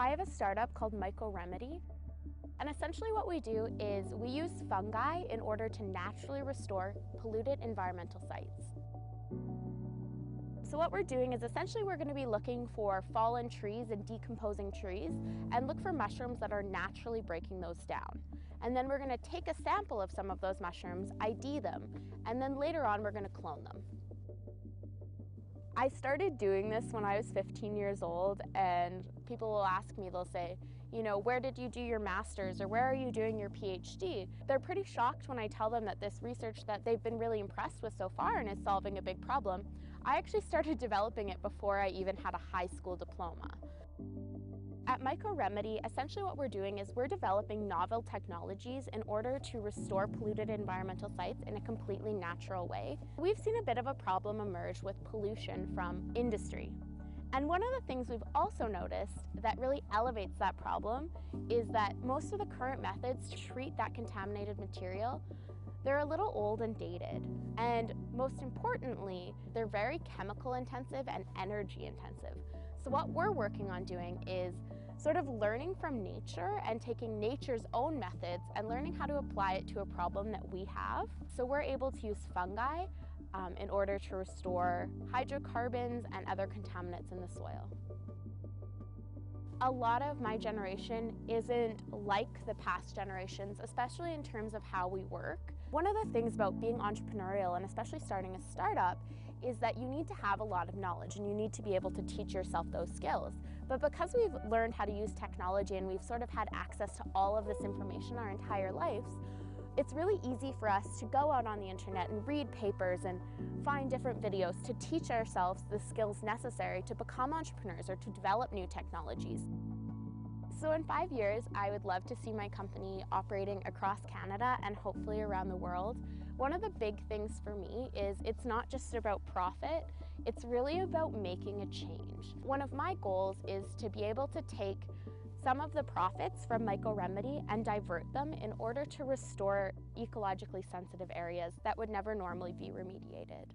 I have a startup called Remedy, and essentially what we do is we use fungi in order to naturally restore polluted environmental sites. So what we're doing is essentially we're going to be looking for fallen trees and decomposing trees and look for mushrooms that are naturally breaking those down. And then we're going to take a sample of some of those mushrooms, ID them, and then later on we're going to clone them. I started doing this when I was 15 years old, and people will ask me, they'll say, you know, where did you do your master's or where are you doing your PhD? They're pretty shocked when I tell them that this research that they've been really impressed with so far and is solving a big problem. I actually started developing it before I even had a high school diploma. At Remedy, essentially what we're doing is we're developing novel technologies in order to restore polluted environmental sites in a completely natural way. We've seen a bit of a problem emerge with pollution from industry. And one of the things we've also noticed that really elevates that problem is that most of the current methods to treat that contaminated material, they're a little old and dated. And most importantly, they're very chemical intensive and energy intensive. So what we're working on doing is sort of learning from nature and taking nature's own methods and learning how to apply it to a problem that we have. So we're able to use fungi in order to restore hydrocarbons and other contaminants in the soil. A lot of my generation isn't like the past generations, especially in terms of how we work. One of the things about being entrepreneurial and especially starting a startup is that you need to have a lot of knowledge and you need to be able to teach yourself those skills. But because we've learned how to use technology and we've sort of had access to all of this information our entire lives, it's really easy for us to go out on the internet and read papers and find different videos to teach ourselves the skills necessary to become entrepreneurs or to develop new technologies. So in 5 years, I would love to see my company operating across Canada and hopefully around the world. One of the big things for me is it's not just about profit, it's really about making a change. One of my goals is to be able to take some of the profits from Remedy and divert them in order to restore ecologically sensitive areas that would never normally be remediated.